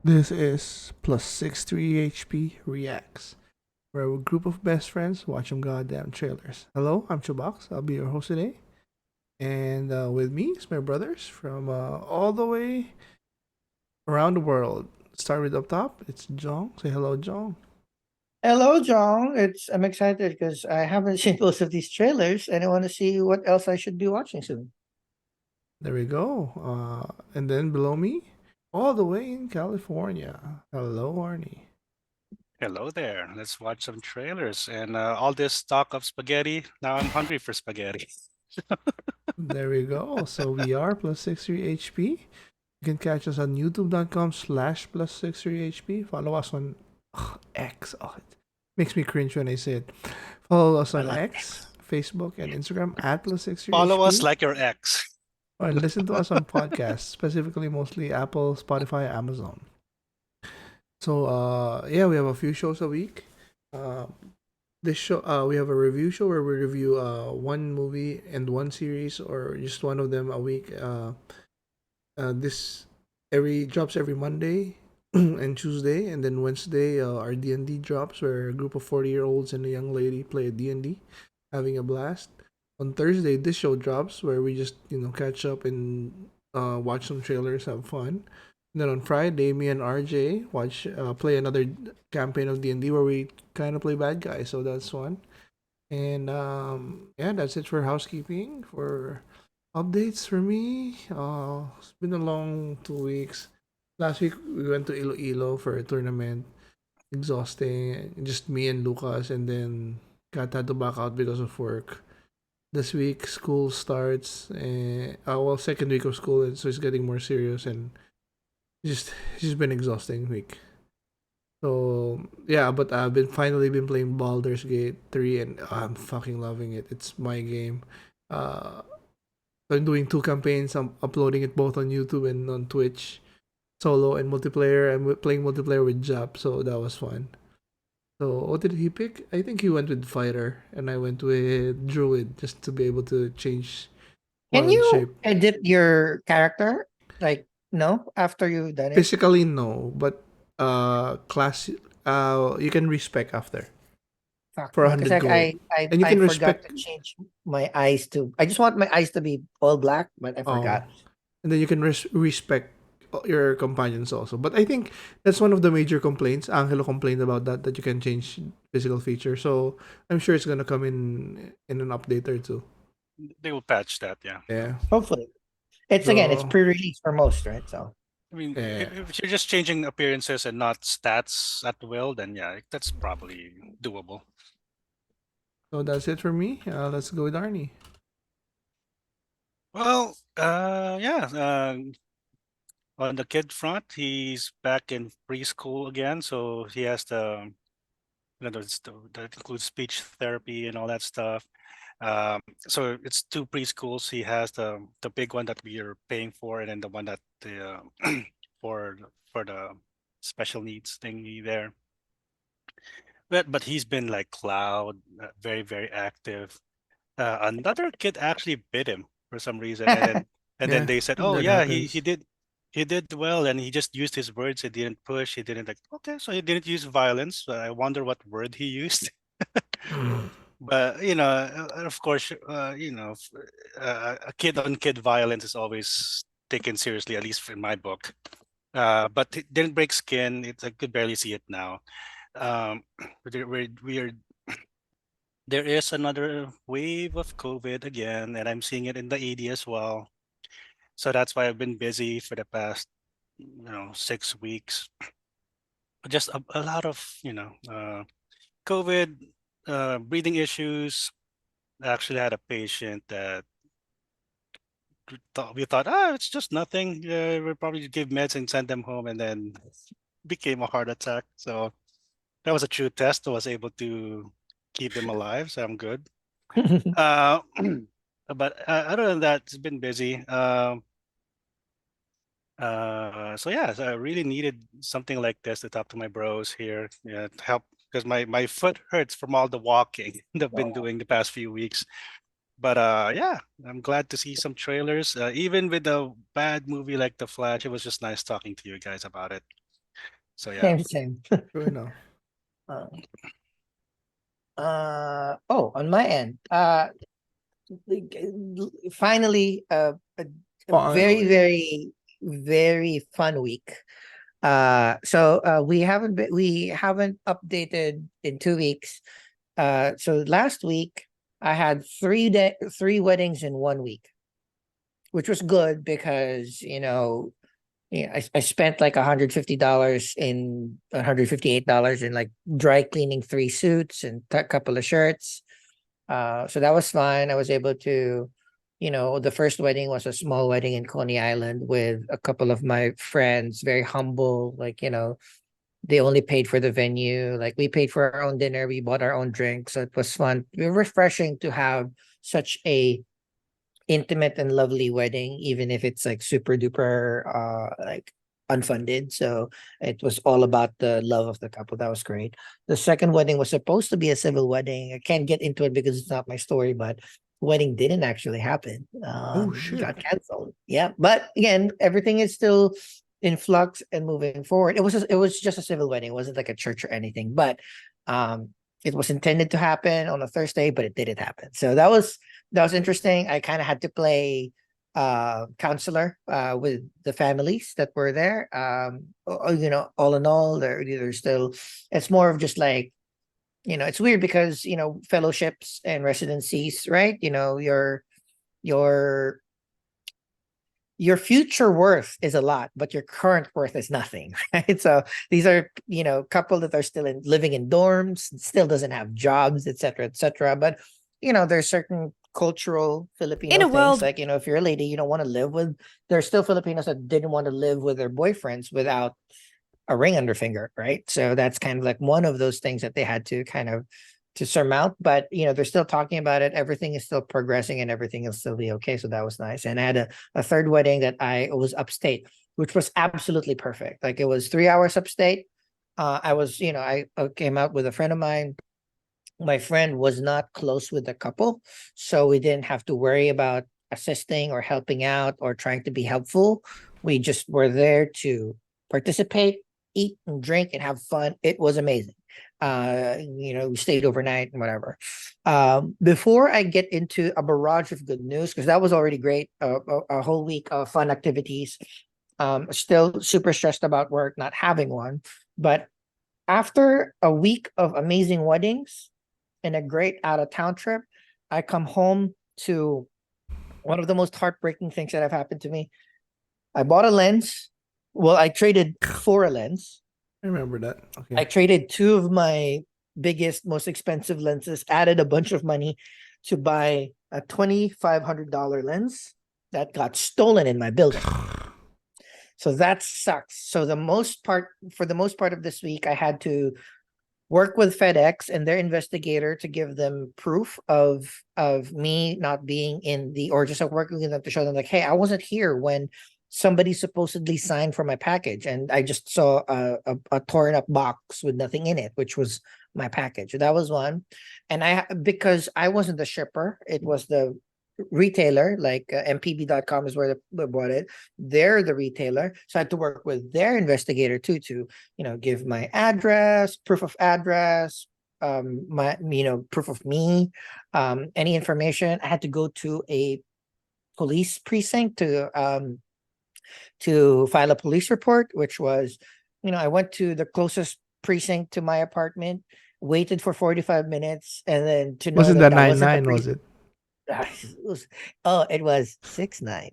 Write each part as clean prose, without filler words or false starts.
This is plus 63 HP Reacts. We're a group of best friends watching goddamn trailers. Hello, I'm Chubax. I'll be your host today. And with me is my brothers from all the way around the world. Start with up top. It's Jong. Say hello, Jong. Hello, Jong. I'm excited because I haven't seen most of these trailers, and I want to see what else I should be watching soon. There we go. And then below me, all the way in California. Hello, Arnie. Hello there. Let's watch some trailers. And all this talk of spaghetti, now I'm hungry for spaghetti. There we go. So we are plus 63 HP. You can catch us on youtube.com/slash plus 63 HP. Follow us on X. Oh, it makes me cringe when I say it. Follow us I on like X, Facebook, and Instagram at plus 63 Follow us HP. like your ex. Or listen to us on podcasts, specifically mostly Apple, Spotify, Amazon. So yeah, we have a few shows a week. Uh, this show we have a review show where we review one movie and one series or just one of them a week. This every drops every Monday and Tuesday, and then Wednesday our D&D drops where a group of 40-year-olds and a young lady play a D&D, having a blast. On Thursday, this show drops where we just catch up and watch some trailers, have fun. And then on Friday, me and RJ watch play another campaign of D&D where we kind of play bad guys, so that's fun. And yeah, that's it for housekeeping. For updates for me, it's been a long 2 weeks. Last week we went to Iloilo for a tournament. Exhausting. Just me and Lucas, and then got had to back out because of work. This week school starts. Well, second week of school, and so it's getting more serious, and it's just been exhausting week. So yeah, but I've been finally been playing Baldur's Gate 3, and I'm fucking loving it. It's my game. Uh, I'm doing two campaigns. I'm uploading it both on YouTube and on Twitch, solo and multiplayer. I'm playing multiplayer with Jap, so that was fun. So what did he pick? I think he went with fighter, and I went with druid just to be able to change Can one you shape. edit your character? Like, no, after you've done it? Physically no, but class you can respec after Fuck, for a because hundred like gold, and you I can forgot respec. to change my eyes to. I just want my eyes to be all black, but I Oh, forgot. and then you can respect your companions also. But I think that's one of the major complaints. Angelo complained about that you can change physical features. So I'm sure it's gonna come in an update or two. They will patch that, yeah. Yeah. Hopefully, it's So pre-release for most, right? So I mean, yeah. if you're just changing appearances and not stats at will, then yeah, that's probably doable. So that's it for me. Let's go with Arnie. Well, yeah, on the kid front, he's back in preschool again, so he has that includes speech therapy and all that stuff. Um, so it's two preschools. He has the big one that we are paying for, and then the one that the for for the special needs thingy there. But he's been like cloud, very active. Another kid actually bit him for some reason, and then Yeah, they said, "Oh that yeah, he happens. did well, and he just used his words. He didn't push. He didn't like okay, so he didn't use violence. I wonder what word he used." But of course, a kid on kid violence is always taken seriously, at least in my book. But it didn't break skin. I could barely see it now. Um, we're there is another wave of COVID again, and I'm seeing it in the ED as well. So that's why I've been busy for the past, 6 weeks. Just a lot of, COVID, breathing issues. I actually had a patient that we thought, it's just nothing. We'll probably give meds and send them home, and then became a heart attack. So that was a true test. I was able to keep them alive, so I'm good. Uh, but other than that, it's been busy. So yeah, so I really needed something like this to talk to my bros here, yeah, to help because my foot hurts from all the walking that I've been doing the past few weeks. But yeah, I'm glad to see some trailers. Even with a bad movie like The Flash, it was just nice talking to you guys about it. So yeah. Same. True enough. Uh, on my end, finally, a very, Finally. very, very fun week. We haven't updated in 2 weeks. So last week I had 3 weddings in 1 week, which was good because I spent like $158 in like dry cleaning 3 suits and a couple of shirts. So that was fun. I was able to, the first wedding was a small wedding in Coney Island with a couple of my friends, very humble. Like, they only paid for the venue. Like, we paid for our own dinner, we bought our own drinks. So it was fun. It was refreshing to have such a intimate and lovely wedding, even if it's like super duper like unfunded. So it was all about the love of the couple. That was great. The second wedding was supposed to be a civil wedding. I can't get into it because it's not my story, but wedding didn't actually happen. Oh shit. Got canceled. Yeah. But again, everything is still in flux and moving forward. It was just a civil wedding. It wasn't like a church or anything, but um it was intended to happen on a Thursday, but it didn't happen. So that was interesting. I kind of had to play counselor with the families that were there. All in all, they're still. It's more of just like, it's weird because fellowships and residencies, right? Your your future worth is a lot, but your current worth is nothing, right? So these are, couple that are still living in dorms, still doesn't have jobs, etc., etc. But there's certain cultural In Filipino a things, world like, if you're a lady, you don't want to live with. There's still Filipinos that didn't want to live with their boyfriends without a ring on their finger, right? So that's kind of like one of those things that they had to kind of to surmount. But they're still talking about it. Everything is still progressing, and everything will still be okay. So that was nice. And I had a third wedding that I was upstate, which was absolutely perfect. Like, it was 3 hours upstate. I came out with a friend of mine. My friend was not close with the couple, so we didn't have to worry about assisting or helping out or trying to be helpful. We just were there to participate, eat and drink and have fun. It was amazing. We stayed overnight and whatever. Before I get into a barrage of good news, because that was already great, a whole week of fun activities. Still super stressed about work, not having one, but after a week of amazing weddings and a great out of town trip, I come home to one of the most heartbreaking things that have happened to me. I bought a lens. Well, I traded for a lens. I remember that. I Okay. traded 2 of my biggest, most expensive lenses, added a bunch of money to buy a $2,500 lens that got stolen in my building. So that sucks. So for the most part of this week, I had to work with FedEx and their investigator to give them proof of me not being in the, or just like working with them to show them like, hey, I wasn't here when somebody supposedly signed for my package, and I just saw a torn up box with nothing in it, which was my package. That was one. And because I wasn't the shipper, it was the retailer, like mpb.com is where they bought it. They're the retailer, so I had to work with their investigator too to give my address, proof of address, my proof of me, any information. I had to go to a police precinct to file a police report, which was, I went to the closest precinct to my apartment, waited for 45 minutes, and then to know Wasn't that that that wasn't the 9-9, was it? it was 6-9.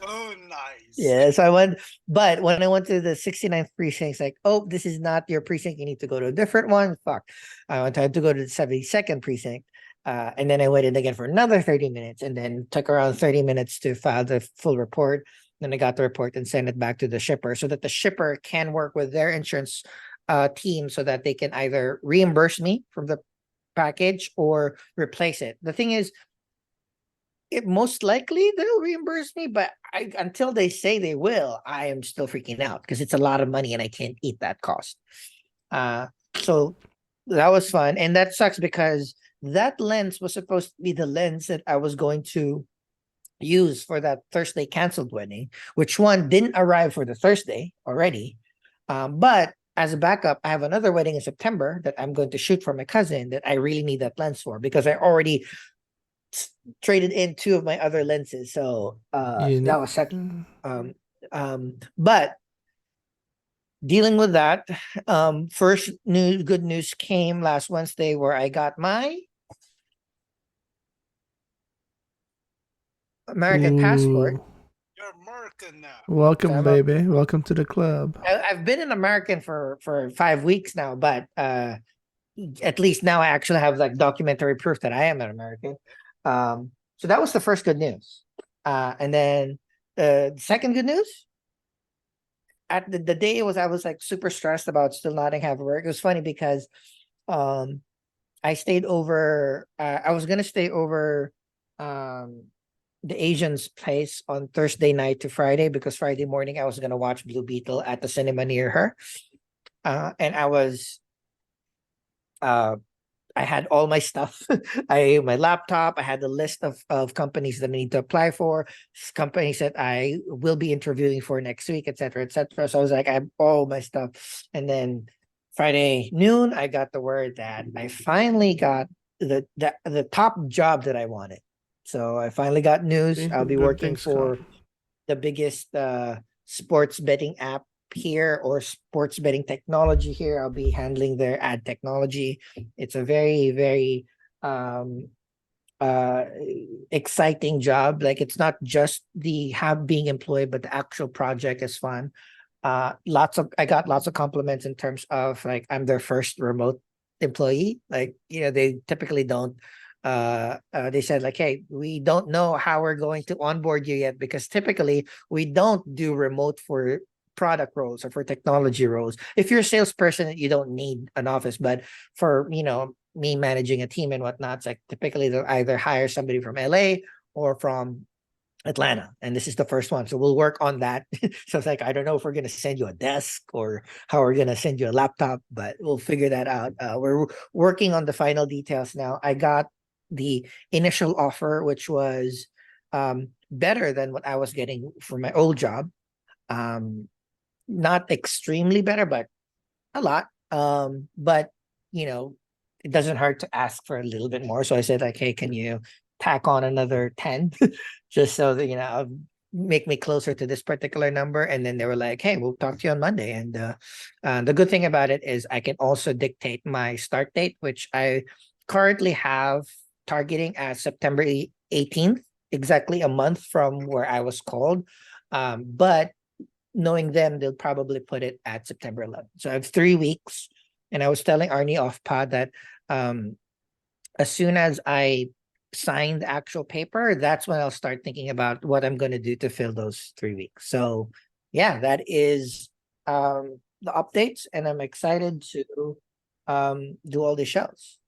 Oh, nice. Yeah, so I went, but when I went to the 69th precinct, it's like, oh, this is not your precinct. You need to go to a different one. Fuck. I had to go to the 72nd precinct. And then I waited again for another 30 minutes, and then took around 30 minutes to file the full report. Then I got the report and sent it back to the shipper so that the shipper can work with their insurance team so that they can either reimburse me from the package or replace it. The thing is, it most likely they'll reimburse me, but until they say they will, I am still freaking out because it's a lot of money and I can't eat that cost. So that was fun, and that sucks because that lens was supposed to be the lens that I was going to use for that Thursday canceled wedding, which one didn't arrive for the Thursday already. But as a backup, I have another wedding in September that I'm going to shoot for my cousin that I really need that lens for because I already traded in 2 of my other lenses. So that was second. But dealing with that, first good news came last Wednesday where I got my American passport. You're American now. So Welcome, baby. Welcome to the club. I've been an American for 5 weeks now, but at least now I actually have like documentary proof that I am an American. So that was the first good news. And then the second good news at the day it was I was like super stressed about still not having work. It was funny because I stayed over. I was gonna stay over the Asian's place on Thursday night to Friday because Friday morning I was gonna watch Blue Beetle at the cinema near her. And I was I had all my stuff. My laptop, I had the list of companies that I need to apply for, companies that I will be interviewing for next week, etc., etc. So I was like, I have all my stuff. And then Friday noon, I got the word that I finally got the top job that I wanted. So I finally got news. See, I'll be good working things come. for the biggest sports betting app here or sports betting technology here. I'll be handling their ad technology. It's a very, very exciting job. Like it's not just the have being employed, but the actual project is fun. I got lots of compliments in terms of like I'm their first remote employee. Like, they typically don't they said like, hey, we don't know how we're going to onboard you yet because typically we don't do remote for product roles or for technology roles. If you're a salesperson, you don't need an office, but for me managing a team and whatnot, it's like typically they'll either hire somebody from LA or from Atlanta, and this is the first one. So we'll work on that. So it's like, I don't know if we're going to send you a desk or how we're going to send you a laptop, but we'll figure that out. We're working on the final details now. I got the initial offer, which was better than what I was getting for my old job. Not extremely better, but a lot. But it doesn't hurt to ask for a little bit more. So I said like, hey, can you tack on another 10 just so that make me closer to this particular number? And then they were like, hey, we'll talk to you on Monday. And the good thing about it is I can also dictate my start date, which I currently have targeting as September 18th, exactly a month from where I was called. But knowing them, they'll probably put it at September 11th. So I have 3 weeks. And I was telling Arnie off pod that as soon as I sign the actual paper, that's when I'll start thinking about what I'm going to do to fill those 3 weeks. So yeah, that is the updates, and I'm excited to do all the shows.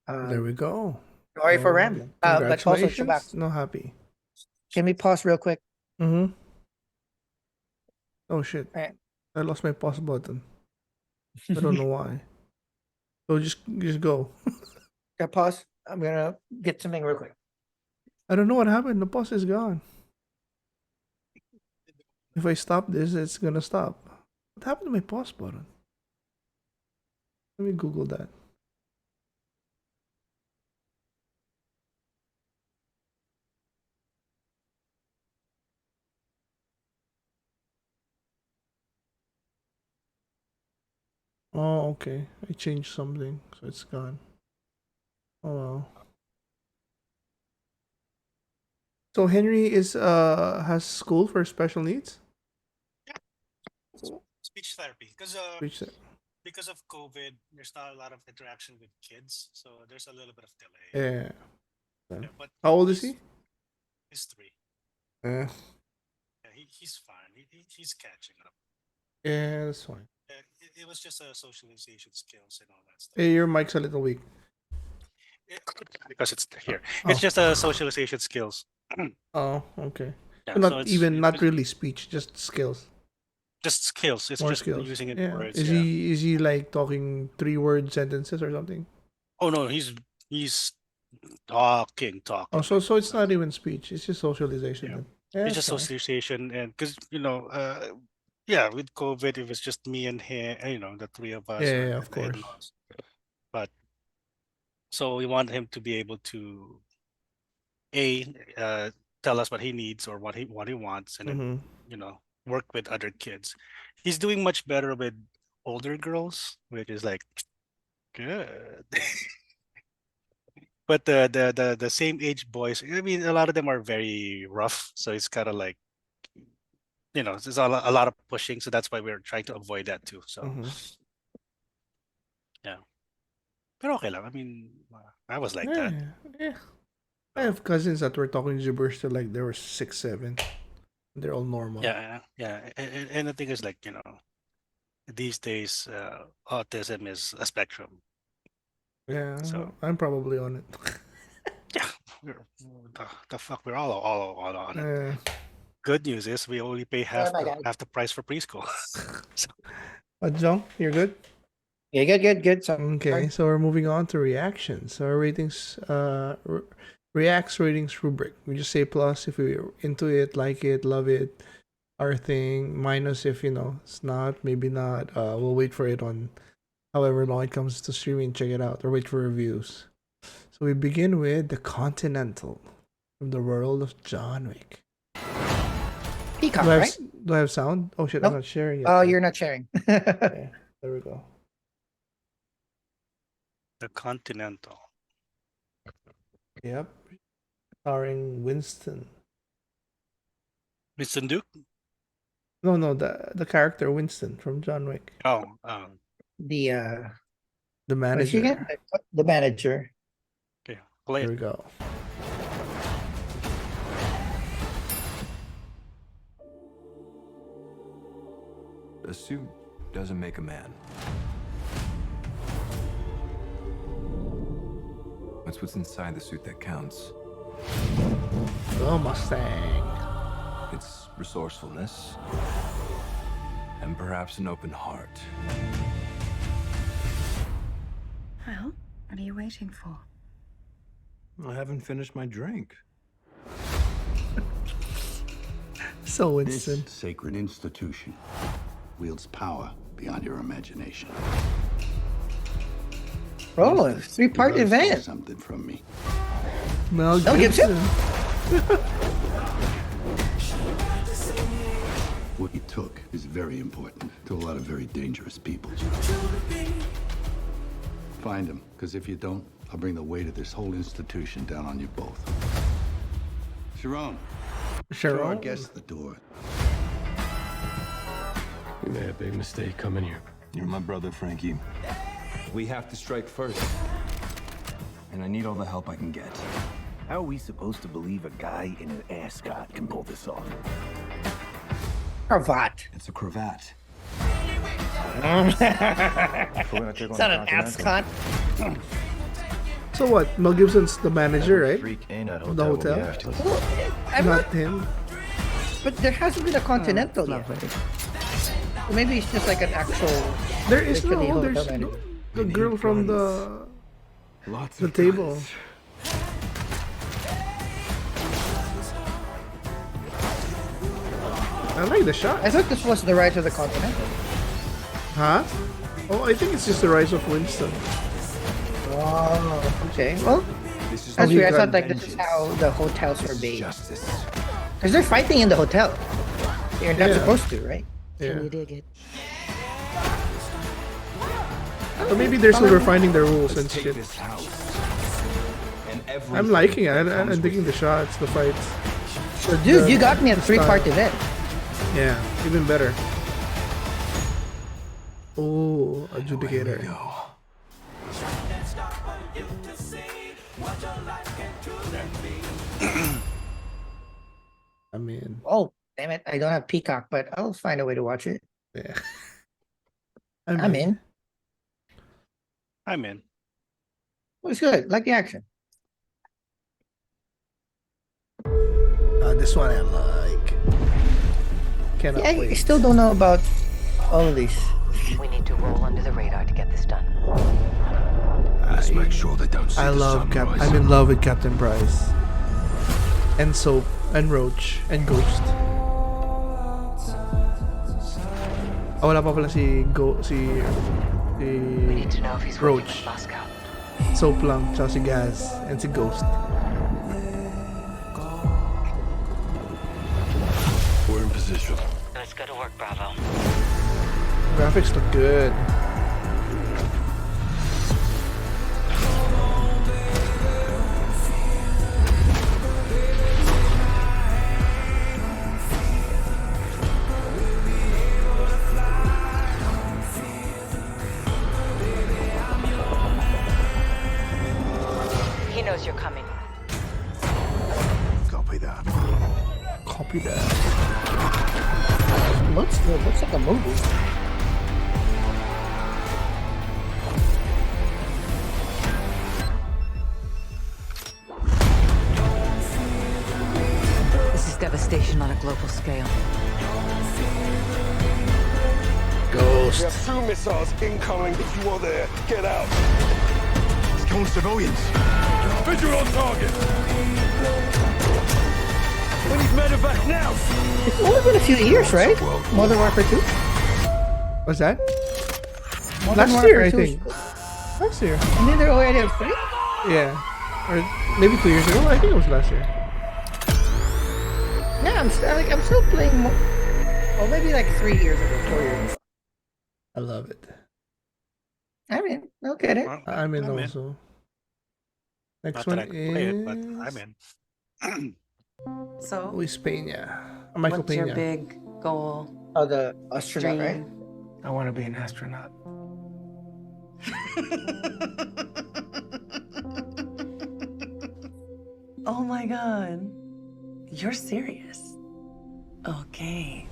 There we go. Sorry for rambling. But also, Congratulations. Chubax, No happy. can we pause real quick? Mm-hmm. Oh shit. Right. I lost my pause button. I don't know why. So just go. Pause. I'm gonna get something real quick. I don't know what happened. The pause is gone. If I stop this, it's gonna stop. What happened to my pause button? Let me Google that. Oh, okay. I changed something, so it's gone. Oh well. So Henry has school for special needs. Speech therapy, Which because of COVID, there's not a lot of interaction with kids, so there's a little bit of delay. yeah. Yeah, but How old is he? He's 3. Yeah, He's fine. He's catching up. yeah, that's fine. It was just a socialization skills and all that stuff. Hey, your mic's a little weak. Because it's here. It's just a socialization skills. Oh, okay. Yeah, So not really speech, just skills. Just skills. It's More just skills. using it Yeah. words. Is he like talking 3-word sentences or something? Oh no, he's talking. Oh, so it's not even speech. It's just socialization. Yeah. Then. Yeah, It's that's just fine. socialization, and because yeah, with COVID, it was just me and him, the three of us, Yeah, or yeah, of the course. in-laws. But so we want him to be able to uh, tell us what he needs or what he wants, and then Mm-hmm. work with other kids. He's doing much better with older girls, which is like good. But the same age boys, I mean, a lot of them are very rough, so it's kind of like there's a lot of pushing, so that's why we're trying to avoid that too. So Mm-hmm. yeah, but okay lang. I mean, I was like Yeah, that. yeah. I So have cousins that were talking gibberish till like they were 6, 7. They're all normal. yeah, yeah, and the thing is like these days autism is a spectrum. Yeah, So I'm probably on it. yeah, we're, the fuck, we're all on it. uh, Good news is we only pay Sorry, half my the guy. half the price for preschool. So, Jong, you're good? Yeah, good. Okay, Sorry. so we're moving on to reactions. So our ratings, reacts ratings rubric. We just say plus if we're into it, like it, love it, our thing. Minus if it's not, maybe not. We'll wait for it on however long it comes to streaming. Check it out or wait for reviews. So we begin with the Continental from the world of John Wick. Peacock, Do I have right? do I have sound? Oh shit, I'm Nope. not sharing it. Oh, you're not sharing. Okay, there we go. the Continental. Yep, starring Winston. Mr. Duke? No, the character Winston from John Wick, Oh, The the what is she again? manager. The manager. okay, play Here it. we go. A suit doesn't make a man. It's what's inside the suit that counts. Oh, Mustang. It's resourcefulness. And perhaps an open heart. Well, what are you waiting for? I haven't finished my drink. So This Winston. sacred institution wields power beyond your imagination. Oh, a Winston, three-part you gotta steal event. something from me. Mel Mel Gibson? What you took is very important to a lot of very dangerous people. Find him, because if you don't, I'll bring the weight of this whole institution down on you both. Sharon, show our Cheryl. guests the door. We made a big mistake coming here. You're my brother, Frankie. We have to strike first. And I need all the help I can get. How are we supposed to believe a guy in an ascot can pull this off? Cravat. It's a cravat. It's not an ascot. So what? Mel Gibson's the manager, right? Freak in at The hotel. hotel? when we have to. Well, I'm not, Not him. but there hasn't been a Continental yet. So maybe it's just like an actual. There is literally no. hotel There's manager. the girl from the Lots the of table. guns. I like the shot. I thought this was the Rise of the Continental. Huh? Oh, I think it's just the rise of Winston. Oh, okay. Well, This is that's Only weird. I thought God like this is how the hotels are made. justice. Because they're fighting in the hotel. You're not Yeah. supposed to, right? Yeah. dig it? Or maybe they're still refining their rules and Let's take shit. this house. And I'm liking it. everything that I'm comes digging the with shots, the fights. So, dude, The- you got me a the three-part style. event. Yeah, even better. Oh, it. Here adjudicator. we go. I mean, Oh, damn it. I don't have Peacock, but I'll find a way to watch it. yeah. I'm in. I'm in. Well, it's good. Like the action. This one I like. Cannot Yeah, I wait. still don't know about all of these. We need to roll under the radar to get this done. Let's make sure they don't see I the love sunrise. I'm in love with Captain Price. And Soap and Roach and Ghost. wala pa pala si We need to know if he's working with Roach. Moscow. Soap lang, tsaka si Gaz, and si Ghost. We're in position. Let's go to work, Bravo. Graphics look good. He knows you're coming. Copy that. Copy that. Looks good. Looks like a movie. This is devastation on a global scale. Ghost. We have 2 missiles incoming. If you are there, get out. It's killing civilians. Visual on target. We need medevac now. It's only been a few years, right? Modern Warfare 2? What's that? Modern Last year, Warfare I 2 think. Last year. And then they're already at 3? Yeah. Or maybe 2 years ago. I think it was last year. Yeah, I'm still playing more. Well, maybe like 3 years ago, 4 years ago. I love it. I mean, I'll get it. Well, I'm in I'm in. also. Next Not one that I could play it, but is I'm in. So, Luis Pena. Michael what's your Pena. big goal? Oh, the astronaut, right? Dream? I want to be an astronaut. Oh my god. You're serious. Okay.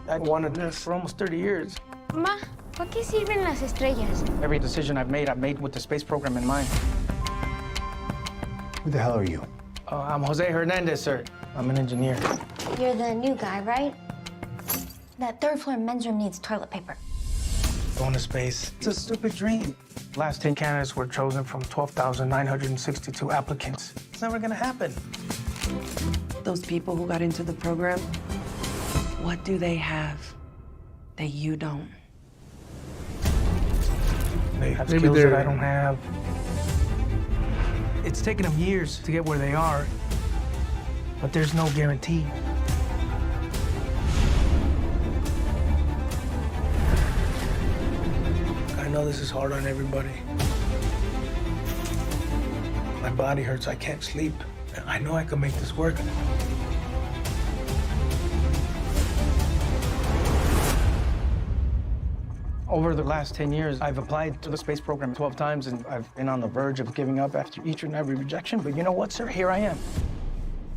I wanted this for almost 30 years. Ma, ¿para qué sirven las estrellas? Every decision I've made with the space program in mind. Who the hell are you? I'm Jose Hernandez, sir. I'm an engineer. You're the new guy, right? That third floor men's room needs toilet paper. Going to space. It's a stupid dream. Last 10 candidates were chosen from 12,962 applicants. It's never gonna happen. Those people who got into the program, what do they have that you don't? They have Maybe skills they're- that I don't have. It's taken them years to get where they are, but there's no guarantee. I know this is hard on everybody. My body hurts, I can't sleep. I know I can make this work. Over the last 10 years, I've applied to the space program 12 times, and I've been on the verge of giving up after each and every rejection. But you know what, sir? Here I am.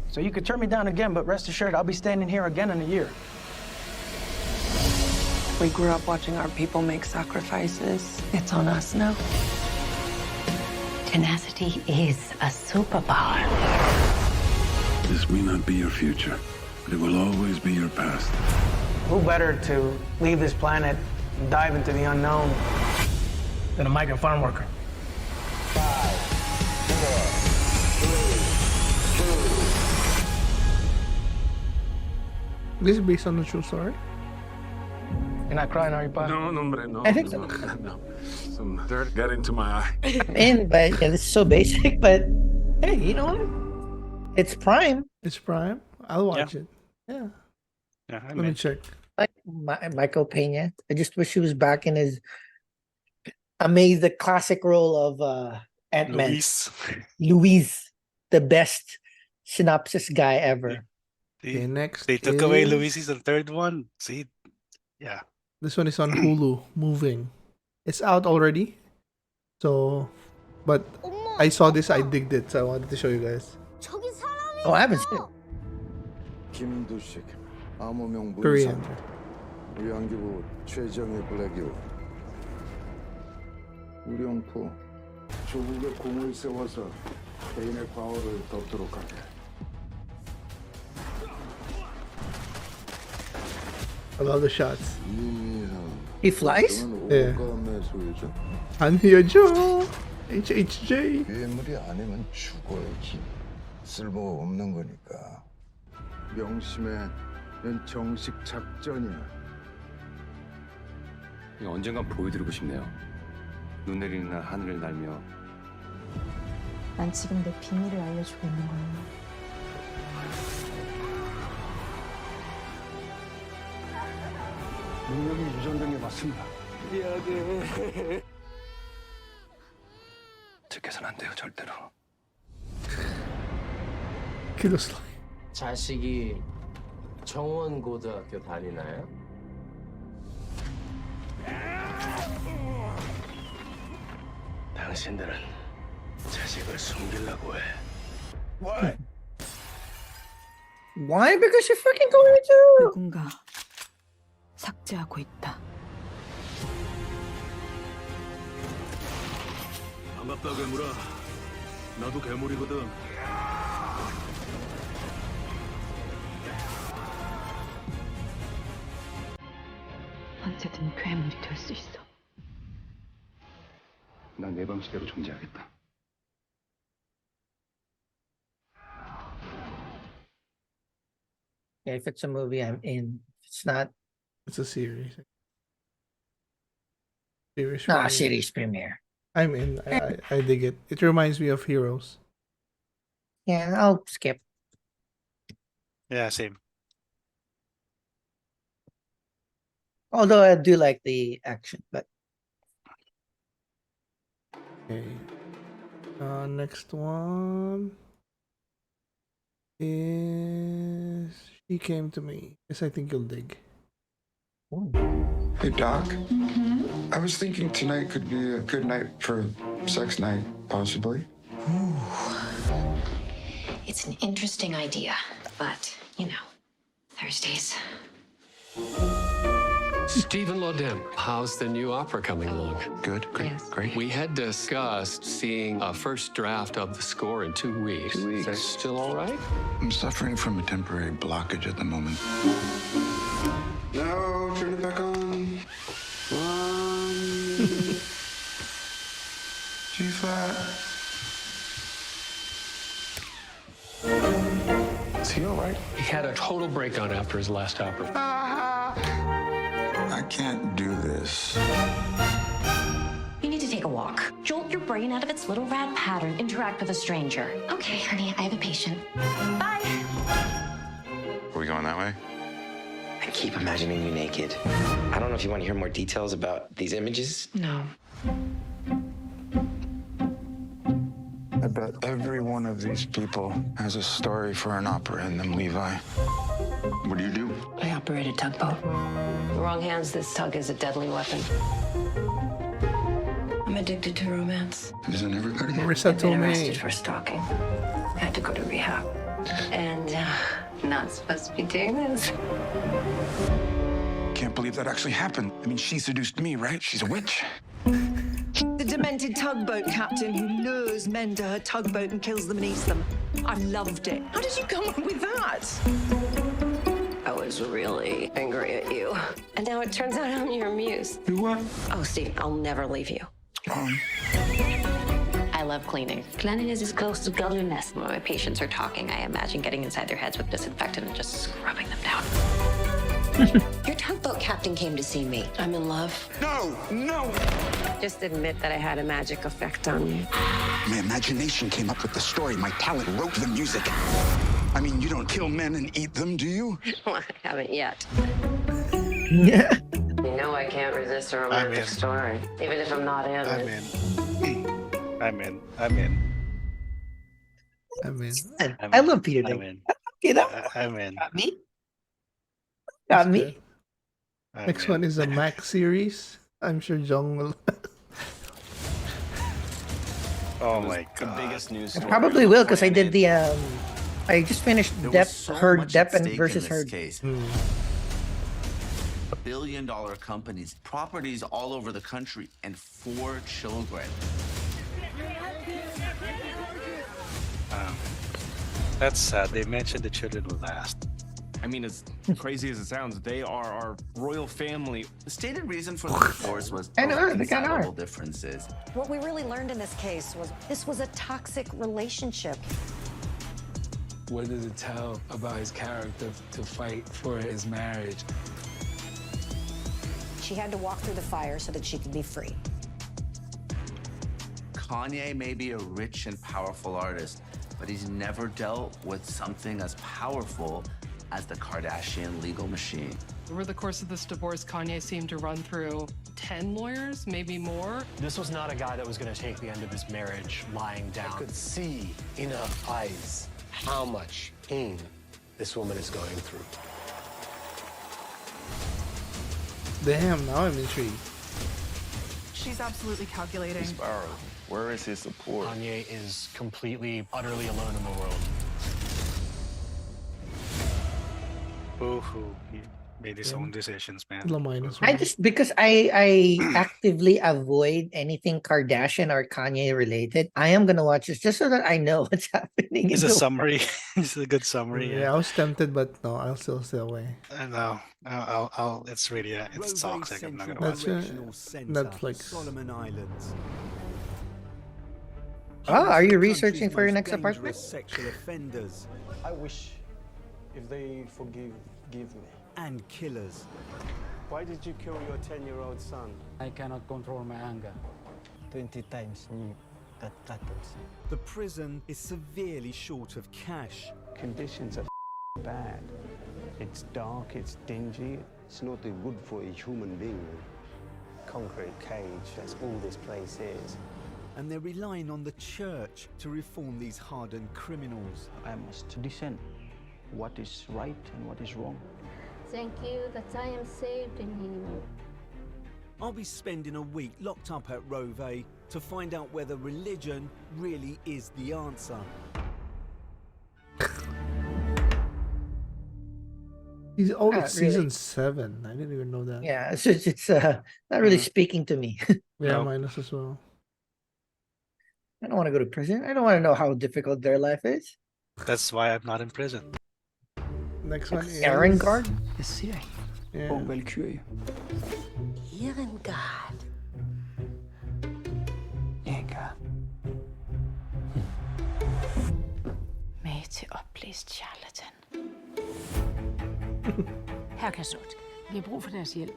So you could turn me down again, but rest assured, I'll be standing here again in a year. We grew up watching our people make sacrifices. It's on us now. Tenacity is a superpower. This may not be your future, but it will always be your past. Who better to leave this planet and dive into the unknown than a migrant farm worker? This is based on the true story. You're not crying, are you, Pa? No, hombre, no. I think so. No. Some dirt got into my eye. I'm in, but yeah, this is so basic. But hey, you know what? It's Prime. It's Prime. I'll watch it. Yeah. Yeah, Let me check. Like Michael Pena. I just wish he was back in his the classic role of Ant-Man. Luis, the best synopsis guy ever. Okay, next. They took away is- Luis's the third one. See, yeah. This one is on Hulu. Moving. It's out already. So, but I saw this. I digged it. So I wanted to show you guys. 저기 사람이 Oh, I haven't seen it. 김두식, 암호명 Korean. 문상, 우양기부 최정의 블랙유, 우령포, 조국의 공을 세워서 개인의 과오를 덮도록 하게. I love the shots. He flies? 예. 오감의 소유죠. 안히어죠. HHJ. 괴물이 아니면 죽어야지. 쓸모 없는 거니까. 명심해. 넌 정식 작전이야. 언젠간 보여드리고 싶네요. 눈 내리는 날 하늘을 날며. 난 지금 내 비밀을 알려주고 있는 거야. 능력이 유전된 게 맞습니다. 미안해. 들켜선 안 돼요, 절대로. Kills like. 자식이 정원고등학교 다니나요? 당신들은 자식을 숨기려고 해. Why? Why? Because you're freaking going to. 누군가 삭제하고 있다. 반갑다 괴물아. 나도 괴물이거든. 언제든 괴물이 될 수 있어. 난 내 방식대로 존재하겠다. Yeah, if it's a movie, I'm in. If it's not, It's a series. Series. nah, premiere. series premiere. I'm in. I dig it. It reminds me of Heroes. Yeah, I'll skip. Yeah, same. Although I do like the action, but Okay. Next one is She Came to Me. Yes, I think you'll dig. Hey, Doc. I was thinking tonight could be a good night for sex night, possibly. It's an interesting idea, but, you know, Thursdays. Stephen Lodem, how's the new opera coming along? Good, great, great. We had discussed seeing a first draft of the score in 2 weeks. 2 weeks. Is that still all right? I'm suffering from a temporary blockage at the moment. No, turn it back on. G flat. Is he all right? He had a total breakdown after his last opera. I can't do this. You need to take a walk. Jolt your brain out of its little rat pattern. Interact with a stranger. Okay, honey, I have a patient. Bye. Are we going that way? I keep imagining you naked. I don't know if you want to hear more details about these images. No. I bet every one of these people has a story for an opera in them, Levi. What do you do? I operate a tugboat. The wrong hands, this tug is a deadly weapon. I'm addicted to romance. Isn't everybody? Marissa I've been told arrested me. for stalking. I had to go to rehab. And not supposed to be doing this. Can't believe that actually happened. I mean, she seduced me, right? She's a witch. The demented tugboat captain who lures men to her tugboat and kills them and eats them. I loved it. How did you come up with that? I was really angry at you. And now it turns out I'm your muse. You what? Oh, Steve, I'll never leave you. I love cleaning. Cleanliness is close to godliness. When my patients are talking, I imagine getting inside their heads with disinfectant and just scrubbing them down. Your tugboat captain came to see me. I'm in love. No, no. Just admit that I had a magic effect on you. My imagination came up with the story. My talent wrote the music. I mean, you don't kill men and eat them, do you? Well, I haven't yet. Yeah. You know I can't resist a romantic story, even if I'm not in I'm it. in. I'm in. I love Peter I'm Dinklage. in. Okay, that I'm in. got me. Got me. Next one is a Mac series. I'm sure Jong will. Oh my The god. biggest news I story probably on will the because I did planet. the I just finished There was Depp, so Heard much at Depp and stake versus in this Heard. case. Billion-dollar companies, properties all over the country, and 4 children. That's sad. They mentioned the children last. I mean, as crazy as it sounds, they are our royal family. The stated reason for the divorce was I know, they kinda are. irreconcilable differences. What we really learned in this case was this was a toxic relationship. What we really learned in this case was this was a toxic relationship. What we really learned in this case was this was a toxic relationship. What we really learned in this case was this was a toxic relationship. What we really learned in this case was this was a toxic relationship. What does it tell about his character to fight for his marriage? She had to walk through the fire so that she could be free. Kanye may be a rich and powerful artist, but he's never dealt with something as powerful as the Kardashian legal machine. Over the course of this divorce, Kanye seemed to run through 10 lawyers, maybe more. This was not a guy that was going to take the end of his marriage lying down. I could see in her eyes how much pain this woman is going through. Damn, now I'm intrigued. She's absolutely calculating. Sparrow, where is his support? Kanye is completely, utterly alone in the world. Boo-hoo. He made his own decisions, man. I just because I actively avoid anything Kardashian or Kanye related. I am gonna watch this just so that I know what's happening. It's in a the- summary. It's a good summary. Yeah, I was tempted, but no, I'll still stay away. I know. I'll. It's really. It's toxic. I'm not gonna watch That's it. Netflix. Solomon Islands. Oh, are you researching for your next apartment? Sexual offenders I wish if they give me. and killers. Why did you kill your 10-year-old son? I cannot control my anger. 20 times that happens. The prison is severely short of cash. Conditions are bad. It's dark, it's dingy. It's not good for a human being. Concrete cage, that's all this place is. And they're relying on the church to reform these hardened criminals. I must discern what is right and what is wrong. Thank you that I am saved in him. I'll be spending a week locked up at Rove to find out whether religion really is the answer. He's oh, Not it's season really. 7. I didn't even know that. Yeah, it's not really speaking to me. Yeah, No. minus as well. I don't want to go to prison. I don't want to know how difficult their life is. That's why I'm not in prison. Next one is Erengard? Jeg ser ikke. Yeah. Åh, Valkyrie. Erengard. Erengard. Med til opblæst charlatan. Herr Kasot, vi har brug for deres hjælp.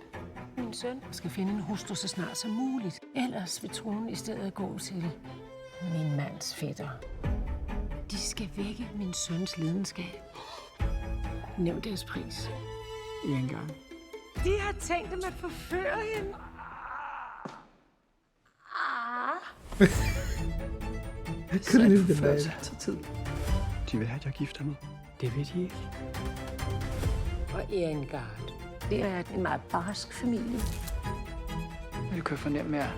Min søn skal finde en hustru så snart som muligt. Ellers vil tronen i stedet gå til min mands fætter. De skal vække min søns lidenskab. Nævn deres pris. Erengard. De har tænkt dem at forføre hende. I couldn't even deny Før it. så tid. De vil have, at jeg gifter mig. Det vil de ikke. Og Erengard, det er en meget barsk familie. Men du kan fornemme, at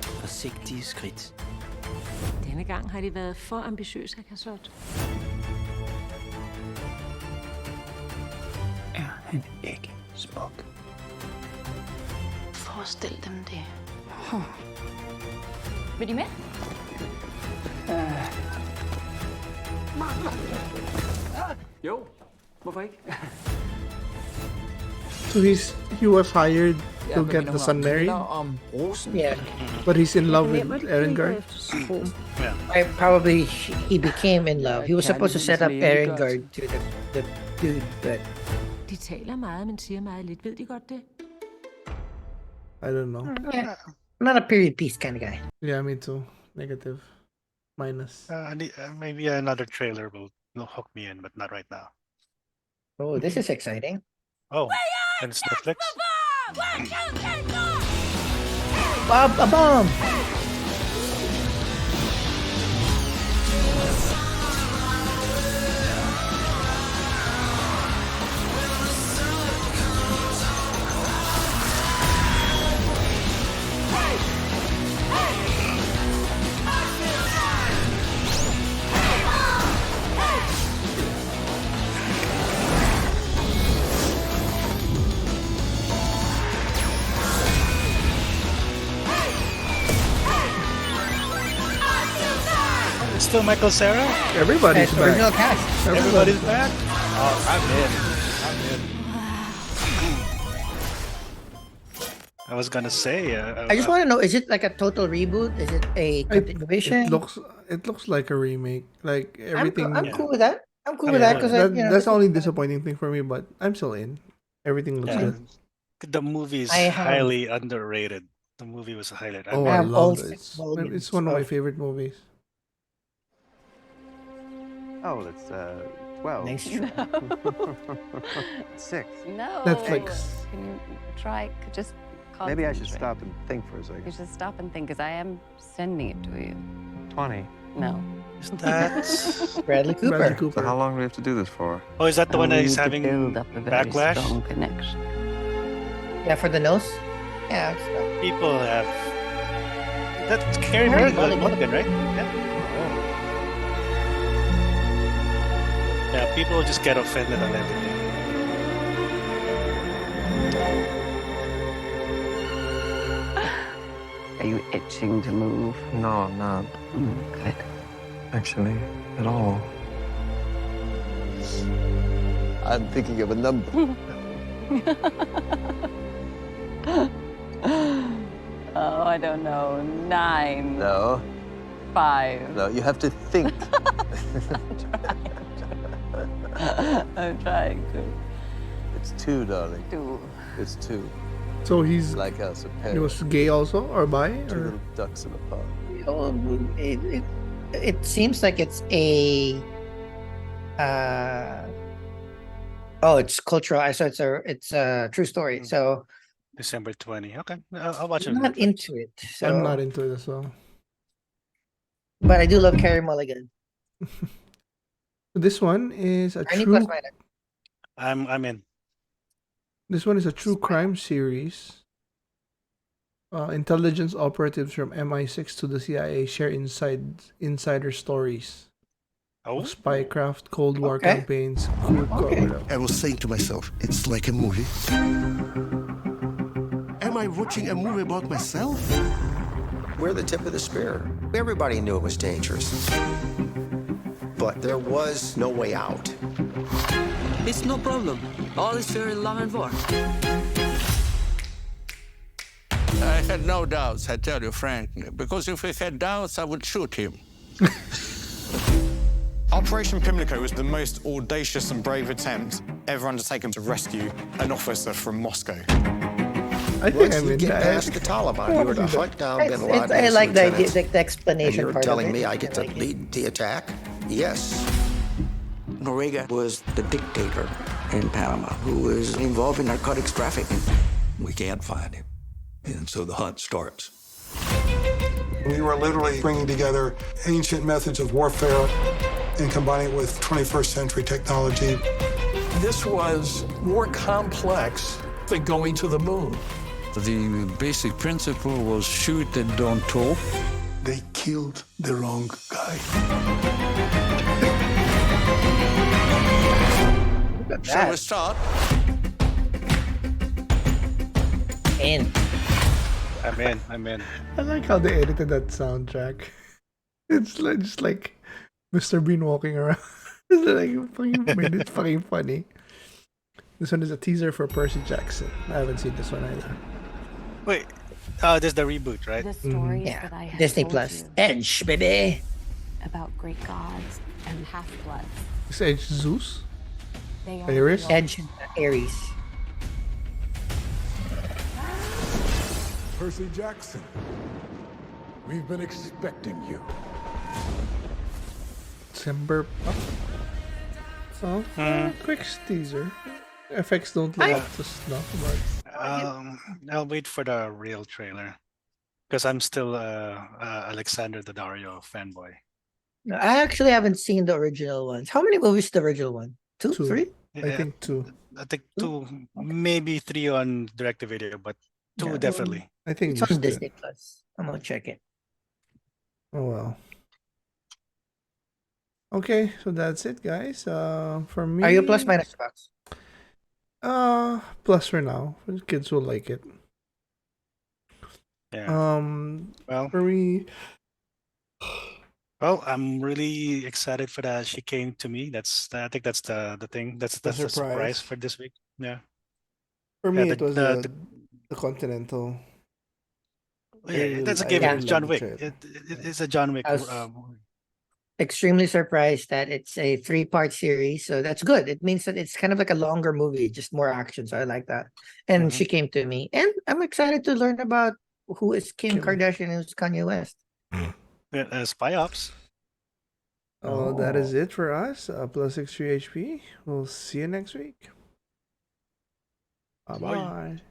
Forsigtige skridt. Denne gang har de været for ambitiøse, herr Kasot. er han ikke smuk. Forestil dem det. Vil de med? Jo, hvorfor ikke? So he was hired to get the son married, om rosen. Yeah. but he's in love with Erengard. I probably he became in love. He was supposed to set up Erengard to the dude, but De taler meget, men siger meget lidt. Ved de godt det? I don't know. yeah, I'm not a period piece kind of guy. Yeah, me too. Negative. Minus. Maybe another trailer will hook me in, but not right now. Oh, this is exciting. Oh, and it's Netflix? Bob, a bomb. It's still Michael Cera? Everybody's It's original back. cast. Everybody's back? Oh, I'm in. I was gonna say. I just want to know: is it like a total reboot? Is it a continuation? It looks like a remake. Like everything. I'm cool with that. I'm cool with that because That's the only disappointing thing for me, but I'm still in. Everything looks Yeah. good. The movie is I have- highly underrated. The movie was highly Oh, I I have all love it. 6 mulligans It's one of my of- favorite movies. Oh, it's 12. Nice. 6. No. Netflix. Can you try? Just Maybe I should concentrate. stop and think for a second. You should stop and think, because I am sending it to you. 20. No. Isn't that? Bradley Cooper. So how long do we have to do this for? Oh, is that the one that We he's need to having build up a very backlash? strong connection. Yeah, for the nose. Yeah. It's, People have. That's Carrie Mulligan, right? Yeah. Yeah, people just get offended on everything. Are you itching to move? No, I'm not. Good. Actually, at all. I'm thinking of a number. Oh, I don't know. 9. No. 5. No, you have to think. I'm trying to. It's 2, darling. 2. It's 2. So he's Like us, a pair. he was gay also or bi 2 or little ducks in a pond. it seems like it's a. Oh, it's cultural. So it's a true story. So December 20. Okay, I'll watch it. I'm not into it. So, I'm not into it as well. but I do love Carrie Mulligan. This one is a Arni true. plus minus. I'm in. This one is a true crime series. Intelligence operatives from MI6 to the CIA share insider stories. Oh, Spycraft, Cold War Okay. campaigns, coup cover-up. I was saying to myself, it's like a movie. Am I watching a movie about myself? We're the tip of the spear. Everybody knew it was dangerous. But there was no way out. It's no problem. All is fair in love and war. I had no doubts, I tell you frankly, because if I had doubts, I would shoot him. Operation Pimlico was the most audacious and brave attempt ever undertaken to rescue an officer from Moscow. I think Once I'm you in get that. past the Taliban, you were to hunt down Bin Laden. I like the idea, lieutenant. the explanation And you're part telling of it. me I get to like it. lead the attack? Yes. Noriega was the dictator in Panama who was involved in narcotics trafficking. We can't find him. And so the hunt starts. We were literally bringing together ancient methods of warfare and combining it with 21st century technology. This was more complex than going to the moon. The basic principle was shoot and don't talk. They killed the wrong guy. Shall we start? And I'm in. I like how they edited that soundtrack. It's like, just like Mr. Bean walking around. It's like fucking made it fucking funny. This one is a teaser for Percy Jackson. I haven't seen this one either. Wait, this is the reboot, right? The stories Yeah. that I have Disney told Plus. you Edge, baby. about great gods and half-bloods. Is Edge Zeus? They are Ares? the Edge, Aries. Percy Jackson, we've been expecting you. December. Oh, quick teaser. FX don't live up to snuff, but I'll wait for the real trailer because I'm still Alexander Daddario fanboy. No, I actually haven't seen the original ones. How many movies is the original one? Two, Two. 3? I think 2. I think 2, maybe 3 on direct-to-video, but 2 Yeah. definitely. I think It's just on 2. Disney Plus. I'm gonna check it. Oh well. Okay, so that's it, guys. For me. Are you plus minus box? Plus for now. The kids will like it. Yeah. Well, for me. Well, I'm really excited for that. She came to me. I think that's the thing. That's the surprise for this week. Yeah. For me, Yeah, it was the Continental. Yeah, that's a I given. really It's John love Wick. the trailer. It's a John Wick I was- movie. extremely surprised that it's a 3-part series. So that's good. It means that it's kind of like a longer movie, just more action. So I like that. And she came to me, and I'm excited to learn about who is Kim Kardashian and who's Kanye West. Spy Ops. Oh, that is it for us. Plus 63 HP. We'll see you next week. Bye bye.